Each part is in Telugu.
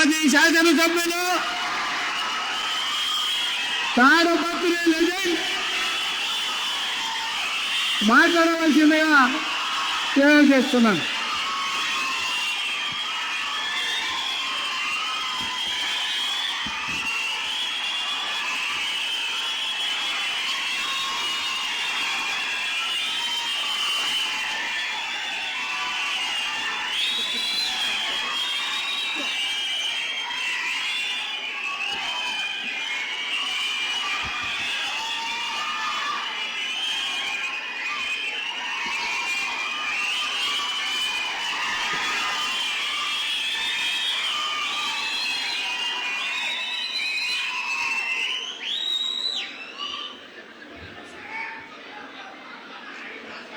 మాజీ శాసనసభ్యులు తాడపత్రి లెజెండ్ మాట్లాడవలసిందిగా తెలియజేస్తున్నాను.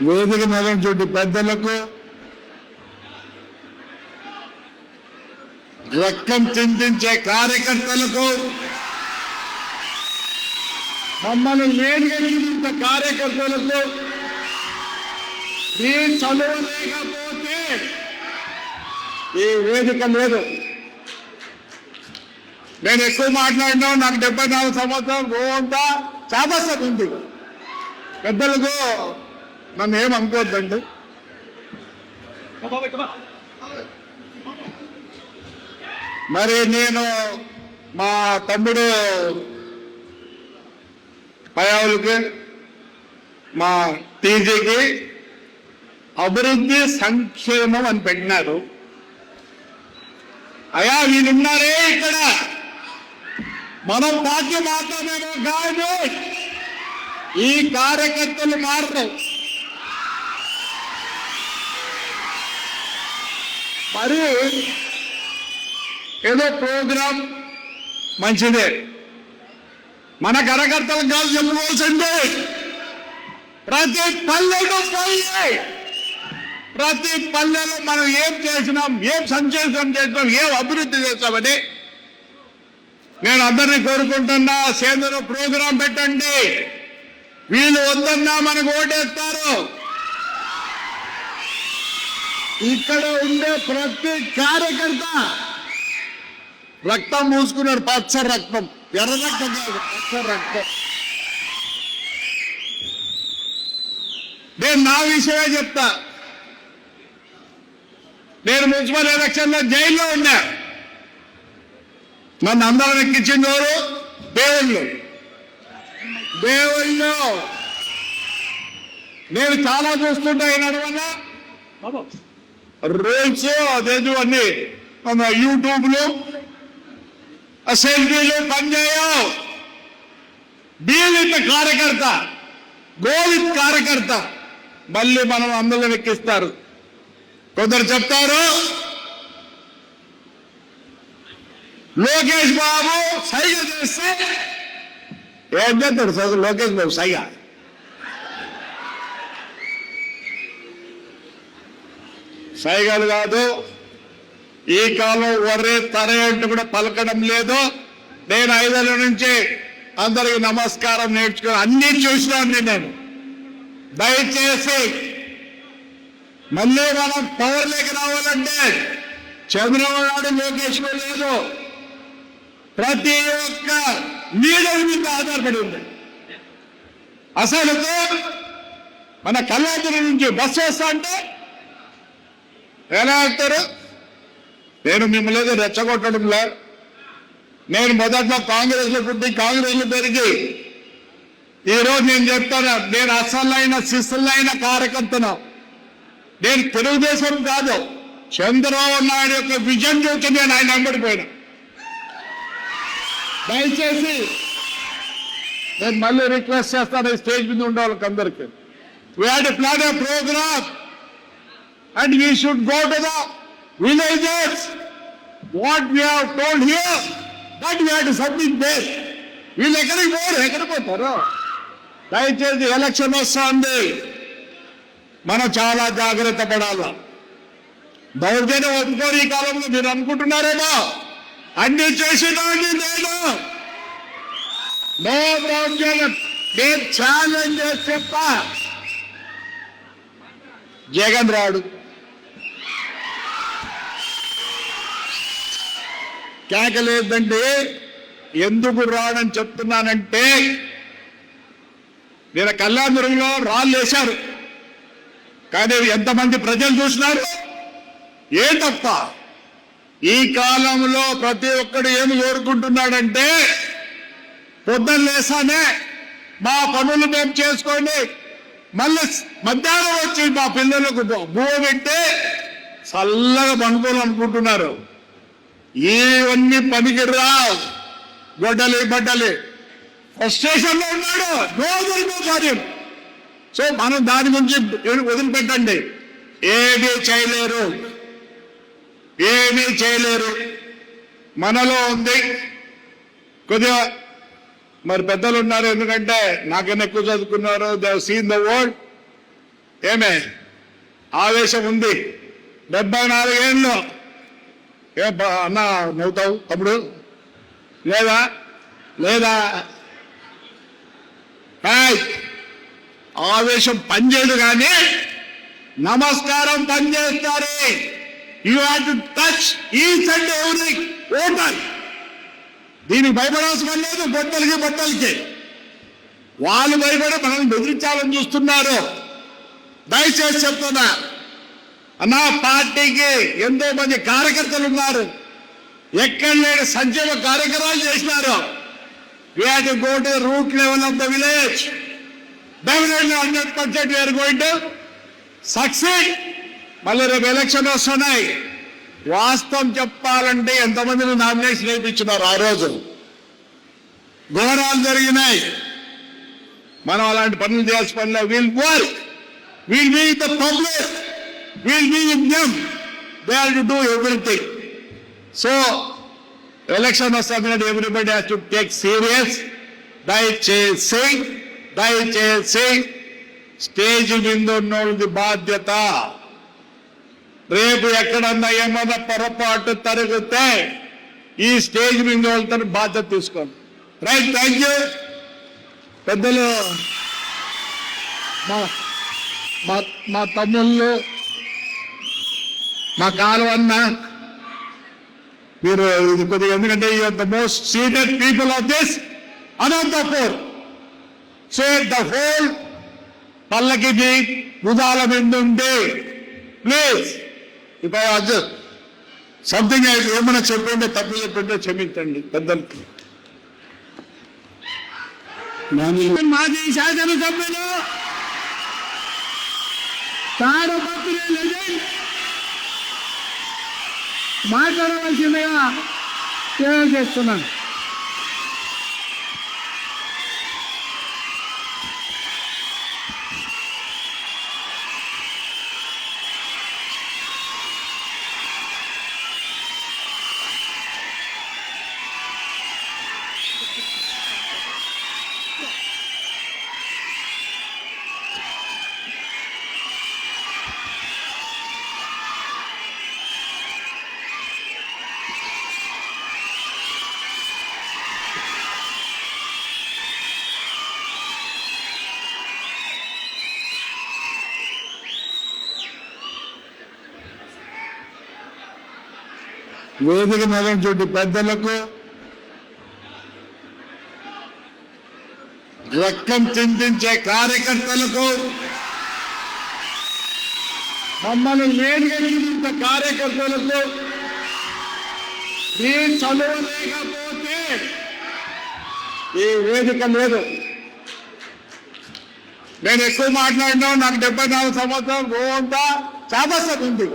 వేదిక నలంచోటి పెద్దలకు, రక్తం చింతించే కార్యకర్తలకు, మమ్మల్ని వేడిగలిగిన కార్యకర్తలకు, ఈ చదువు లేకపోతే ఈ వేదిక లేదు. నేను ఎక్కువ మాట్లాడినా, నాకు 74 సంవత్సరాలు గోవంతా చాదస్తం ఉంది. పెద్దలకు నన్ను ఏమనుకోవద్దండి. మరి నేను మా తమ్ముడు పయావులకి, మా టీజీకి అభివృద్ధి సంక్షేమం అని పెట్టినారు. అయా వీళ్ళున్నారే ఇక్కడ, మనం పార్టీ మాత్రమేమో కాదు, ఈ కార్యకర్తలు మారరు. మరి ఏదో ప్రోగ్రాం మంచిదే, మన కార్యకర్తలకు కాదు చెప్పుకోవాల్సిందే. ప్రతి పల్లెకు పోయి, ప్రతి పల్లెలో మనం ఏం చేసినాం, ఏం సంక్షేమం చేసినాం, ఏం అభివృద్ధి చేస్తామని నేను అందరినీ కోరుకుంటున్నా. సేంద్ర ప్రోగ్రాం పెట్టండి. వీళ్ళు వద్దన్నా మనకు ఓటేస్తారు. ఇక్కడ ఉండే ప్రతి కార్యకర్త రక్తం మూసుకున్నాడు. పచ్చ రక్తం, ఎర్ర రక్తం కాదు, పచ్చ రక్తం. నేను నా విషయమే చెప్తా. నేను మున్సిపల్ ఎలక్షన్లో జైల్లో ఉన్నా. నన్ను అందరం ఎక్కించింది ఎవరు? దేవుళ్ళు. నేను చాలా చూస్తుంటా ఈనాడు వల్ల రూల్స్ అదేదో అన్ని మన యూట్యూబ్లో సెల్ఫీలు పనిచేయవు. బీవిత్ కార్యకర్త, గోవిత్ కార్యకర్త మళ్ళీ మనం అందరూ ఎక్కిస్తారు. కొందరు చెప్తారు లోకేష్ బాబు సైగ చేస్తే ఏం చేస్తాడు లోకేష్ బాబు సైగ? సైగలు కాదు. ఈ కాలం వర్రే తరే అంటూ కూడా పలకడం లేదు. నేను 5 ఏళ్ళ నుంచి అందరికి నమస్కారం నేర్చుకుని అన్ని చూసినాను. నేను దయచేసి మళ్ళీ మనం పవర్లోకి రావాలంటే చంద్రబాబు నాయుడు, లోకేష్ లేదు, ప్రతి ఒక్క లీడర్ మీద ఆధారపడి ఉంది. అసలు మన కళ్యాణ నుంచి బస్సు వస్తా అంటే ఎలా వెళ్తారు? నేను మిమ్మల్ని రెచ్చగొట్టడంలో, నేను మొదట్లో కాంగ్రెస్లో పుట్టి కాంగ్రెస్లో పెరిగి ఈరోజు నేను చెప్తాను, నేను అసలైన శిశులైన కార్యకర్తను. నేను తెలుగుదేశం కాదు, చంద్రబాబు నాయుడు యొక్క విజన్ చూసి నేను ఆయన వెంబడిపోయినా. దయచేసి నేను మళ్ళీ రిక్వెస్ట్ చేస్తాను, స్టేజ్ మీద ఉండే వాళ్ళకి అందరికీ. We had to plan a programme and we should go to the villages. What we have told here, that we have to submit there. వీళ్ళు ఎక్కడికి పోతారు? దయచేసి ఎలక్షన్ వస్తుంది, మనం చాలా జాగ్రత్త పడాలి. దౌర్జన్యం ఒప్పుకోరు ఈ కాలంలో. మీరు అనుకుంటున్నారేమో అన్ని చేసేదాన్ని నేను నో దౌర్జన్యం. నేను ఛాలెంజ్ చేసి చెప్పా, జగన్ రాడు. కేకలేదంటే ఎందుకు రాడని చెప్తున్నానంటే, నేను కళ్యాణదుర్గంలో రాళ్ళు వేశారు, కానీ ఎంతమంది ప్రజలు చూసినారు? ఏ తప్ప ఈ కాలంలో ప్రతి ఒక్కడు ఏమి కోరుకుంటున్నాడంటే, పొద్దున్న లేసానే మా పనులు మేము చేసుకోండి, మళ్ళీ మధ్యాహ్నం వచ్చి మా పిల్లలకు బువ్వ పెట్టి చల్లగా పండుకోవాలనుకుంటున్నారు. ఇవన్నీ పనికి రావు. బడ్డలి ఫ్రస్ట్రేషన్ లో ఉన్నాడు. నో కార్యం. సో మనం దాని గురించి వదిలిపెట్టండి. ఏమీ చేయలేరు. మనలో ఉంది కొద్దిగా. మరి పెద్దలు ఉన్నారు, ఎందుకంటే నాకన్నా ఎక్కువ చదువుకున్నారు. They have seen the world. ఏమే ఆవేశం ఉంది. 74 ఏళ్ళు. అన్న నవ్వుతావు తమ్ముడు? లేదా ఆవేశం పనిచేయదు, కానీ నమస్కారం పనిచేస్తారు. You have to touch each and every voter. దీనికి భయపడాల్సిన లేదు. బట్టలకి వాళ్ళు భయపడి మనల్ని బెదిరించాలని చూస్తున్నారు. దయచేసి చెప్తున్నా, అన్నా పార్టీకి ఎంతో మంది కార్యకర్తలు ఉన్నారు. ఎక్కడ లేని సంక్షేమ కార్యక్రమాలు చేసినారు. We have to go to the root level of the village. Definitely 100% we are going to succeed. మళ్ళీ రేపు ఎలక్షన్ వస్తున్నాయి. వాస్తవం చెప్పాలంటే ఎంతమందిని నామినేషన్ వేయించున్నారు. ఆ రోజు ఘోరాలు జరిగినాయి. మనం అలాంటి పనులు చేయాల్సిన పనిలో will work, will be the public, will be with them. They have to do everything. So election వస్తుంది, everybody has to take serious. దయచేసి స్టేజ్ మీద ఉన్నోళ్ళది బాధ్యత. రేపు ఎక్కడన్నా ఏమన్నా పొరపాటు తరిగితే ఈ స్టేజ్ మీద వాళ్ళతో బాధ్యత తీసుకోండి. Right, thank you. పెద్దలు, మా తమ్ముళ్ళు, మా కాలువన్న, మీరు ఇది కొద్దిగా, ఎందుకంటే you're the most senior people of this Anantapur. So the whole పల్లకి భుజాల మీద ఉండి please if I adjust something ఏమైనా చెప్పింటే తప్పు చెప్పింటే క్షమించండి పెద్దలకి. మాజీ శాసనసభ్యులు తాడపత్రి మాట్లాడవలసిందిగా తెలియజేస్తున్నాను. వేదిక నలంచోటి పెద్దలకు, రక్తం చింతించే కార్యకర్తలకు, మమ్మల్ని వేడిగలిగిన కార్యకర్తలకు, ఈ చదువు లేకపోతే ఈ వేదిక లేదు. నేను ఎక్కువ మాట్లాడినా, నాకు 74 సంవత్సరాలు గోవంతా చాదస్తం ఉంది.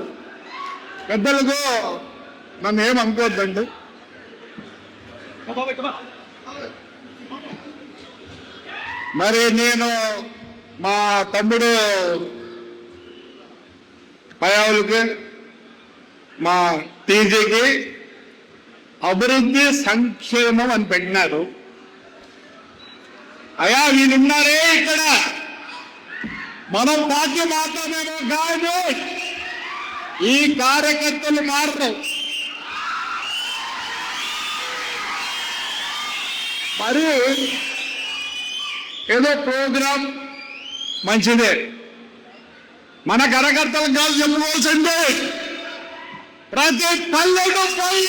పెద్దలకు నన్ను ఏమనుకోవద్దండి. మరి నేను మా తమ్ముడు పయావులకి, మా టీజీకి అభివృద్ధి సంక్షేమం అని పెట్టినారు. అయా వీళ్ళున్నారే ఇక్కడ, మనం పార్టీ మాత్రమేమో కాదు, ఈ కార్యకర్తలు మారరు. మరి ఏదో ప్రోగ్రాం మంచిదే, మన కార్యకర్తలకు కాదు చెప్పుకోవాల్సిందే. ప్రతి పల్లెకు పోయి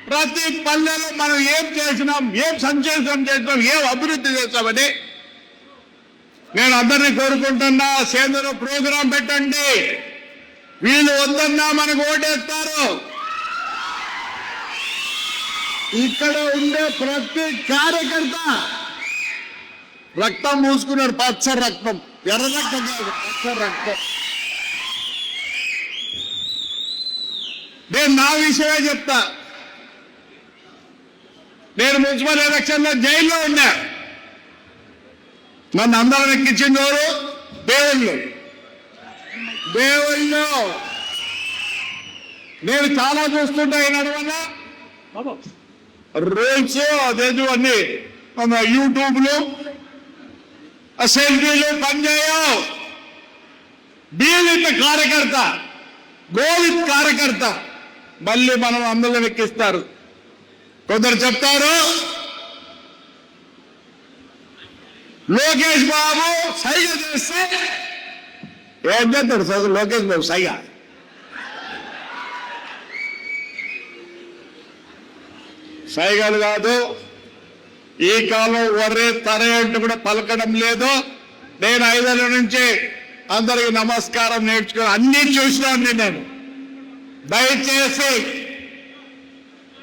ప్రతి పల్లెలో మనం ఏం చేసినాం, ఏం సంక్షేమం చేసినాం, ఏం అభివృద్ధి చేస్తామని నేను అందరినీ కోరుకుంటున్నా. సేంద్ర ప్రోగ్రాం పెట్టండి. వీళ్ళు వద్దన్నా మనకు ఓటేస్తారు. ఇక్కడ ఉండే ప్రతి కార్యకర్త రక్తం మూసుకున్నాడు. పచ్చ రక్తం, ఎర్ర రక్తం కాదు, పచ్చ రక్తం. నేను నా విషయమే చెప్తా. నేను మున్సిపల్ ఎలక్షన్లో జైల్లో ఉన్నా. నన్ను అందరం ఎక్కించింది ఎవరు? దేవుళ్ళు. నేను చాలా చూస్తుంటా ఈనాడు వల్ల రూల్స్ అదేదో అన్ని మన యూట్యూబ్లో సెల్ఫీలు పనిచేయవు. బీవిత్ కార్యకర్త, గోవిత్ కార్యకర్త మళ్ళీ మనం అందరం ఎక్కిస్తారు. కొందరు చెప్తారు లోకేష్ బాబు సైగ చేస్తే ఏం చేస్తాడు సార్ లోకేష్ బాబు సైగ? సైగలు కాదు. ఈ కాలం వర్రే తరే అంటూ కూడా పలకడం లేదు. నేను 5 ఏళ్ల నుంచి అందరికి నమస్కారం నేర్చుకుని అన్ని చూసినాను. నేను దయచేసి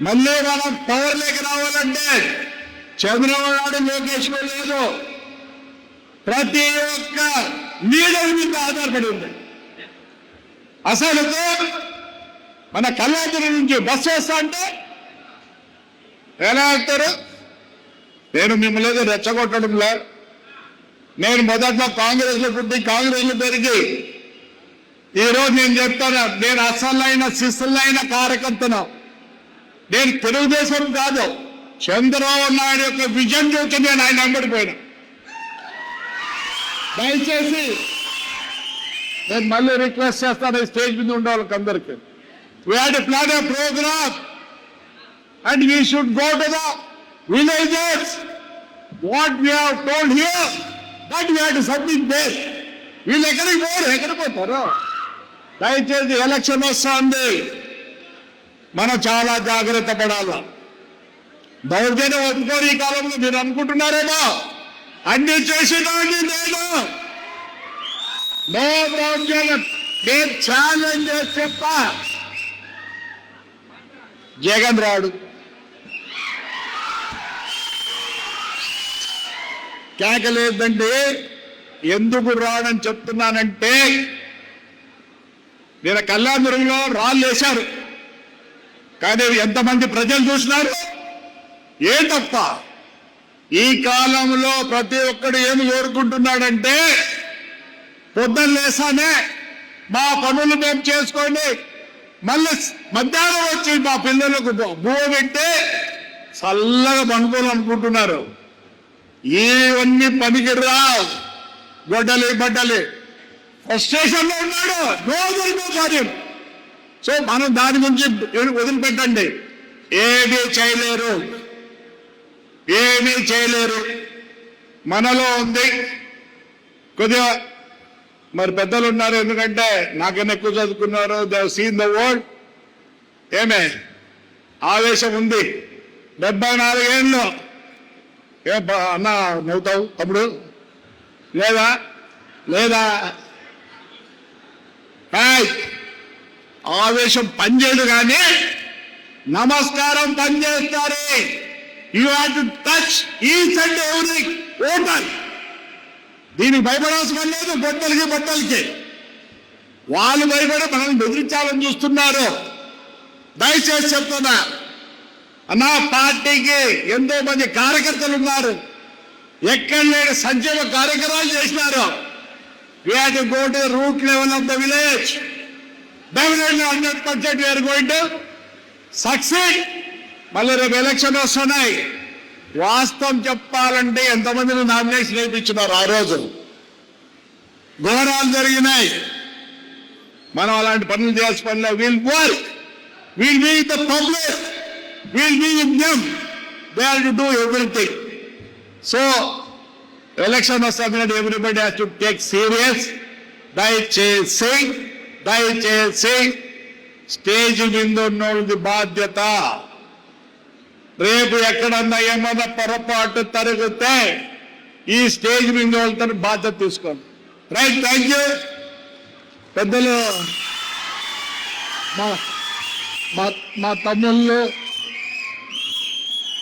మళ్ళీ మనం పవర్లోకి రావాలంటే చంద్రబాబు నాయుడు లోకేష్ లేదు, ప్రతి ఒక్క లీడర్ మీద ఆధారపడి ఉంది. అసలు మన కళ్యాణ నుంచి బస్సు వస్తా అంటే ఎలా వెళ్తారు? నేను మిమ్మల్ని రెచ్చగొట్టడంలో, నేను మొదట్లో కాంగ్రెస్లో పుట్టి కాంగ్రెస్లో పెరిగి ఈరోజు నేను చెప్తాను, నేను అసలైన శిశులైన కార్యకర్తను. నేను తెలుగుదేశం కాదు, చంద్రబాబు నాయుడు యొక్క విజన్ చూసి నేను ఆయన వెంబడిపోయినా. దయచేసి నేను మళ్ళీ రిక్వెస్ట్ చేస్తాను, స్టేజ్ మీద ఉండే వాళ్ళకి అందరికీ. We had to plan a programme and we should go to the villages. What we have told here, that we have to submit there. వీళ్ళు ఎక్కడికి పోతారు? దయచేసి ఎలక్షన్ వస్తుంది, మనం చాలా జాగ్రత్త పడాలి. దౌర్జన్యం ఒప్పుకోరు ఈ కాలంలో. మీరు అనుకుంటున్నారేమో అన్ని చేసేదాన్ని నేను నో దౌర్జన్యం. నేను ఛాలెంజ్ చేసి చెప్పా, జగన్ రాడు. కేకలేదంటే ఎందుకు రాడని చెప్తున్నానంటే, నేను కళ్యాణదుర్గంలో రాళ్ళు వేశారు, కానీ ఎంతమంది ప్రజలు చూసినారు? ఏ తప్ప ఈ కాలంలో ప్రతి ఒక్కడు ఏమి కోరుకుంటున్నాడంటే, పొద్దున్న లేసానే మా పనులు మేము చేసుకోండి, మళ్ళీ మధ్యాహ్నం వచ్చి మా పిల్లలకు బువ్వ పెట్టి చల్లగా పండుకోవాలనుకుంటున్నారు. ఇవన్నీ పనికి రావు. బడ్డలి ఫ్రస్ట్రేషన్ లో ఉన్నాడు. నో కార్యం. సో మనం దాని గురించి వదిలిపెట్టండి. ఏమీ చేయలేరు. మనలో ఉంది కొద్దిగా. మరి పెద్దలు ఉన్నారు, ఎందుకంటే నాకన్నా ఎక్కువ చదువుకున్నారు. They have seen the world. ఏమే ఆవేశం ఉంది. 74 ఏళ్ళు. అన్న నవ్వుతావు తమ్ముడు? లేదా ఆవేశం పనిచేయదు, కానీ నమస్కారం పనిచేస్తారు. You have to touch each and every voter. దీనికి భయపడాల్సిన లేదు. బట్టలకి వాళ్ళు భయపడి మనల్ని బెదిరించాలని చూస్తున్నారు. దయచేసి చెప్తున్నా, నా పార్టీకి ఎంతో మంది కార్యకర్తలు ఉన్నారు. ఎక్కడ లేని సంక్షేమ కార్యక్రమాలు చేసినారు. We have to go to the root level of the village. Definitely 100% we are going to succeed. మళ్ళీ రేపు ఎలక్షన్ వస్తున్నాయి. వాస్తవం చెప్పాలంటే ఎంతమందిని నామినేషన్ వేయించున్నారు? ఆ రోజు ఘోరాలు జరిగినాయి. మనం అలాంటి పనులు చేయాల్సిన పనిలో will work, will be the public, will be with them. They have to do everything. So election వస్తుంది, everybody has to take serious. దయచేసి స్టేజ్ మీద ఉన్నోళ్ళది బాధ్యత. రేపు ఎక్కడన్నా ఏమన్నా పొరపాటు జరిగితే ఈ స్టేజ్ మీద వెళ్తాను బాధ్యత తీసుకోండి. రైట్, థ్యాంక్ యూ పెద్దలు, మా తమ్ముళ్ళు,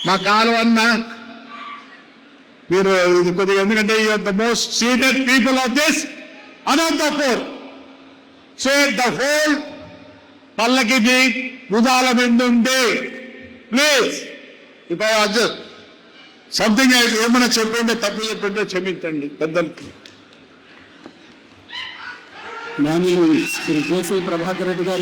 మా కాలువన్న, మీరు ఇది కొద్దిగా, ఎందుకంటే you're the most senior people of this Anantapur. So the whole పల్లకి బుధాల మీద ఉండి please if I adjust something ఏమైనా చెప్పింటే తప్పు చెప్పింటే క్షమించండి పెద్దలకి. మాన్యులు శ్రీ కేసీ ప్రభాకర్ రెడ్డి గారు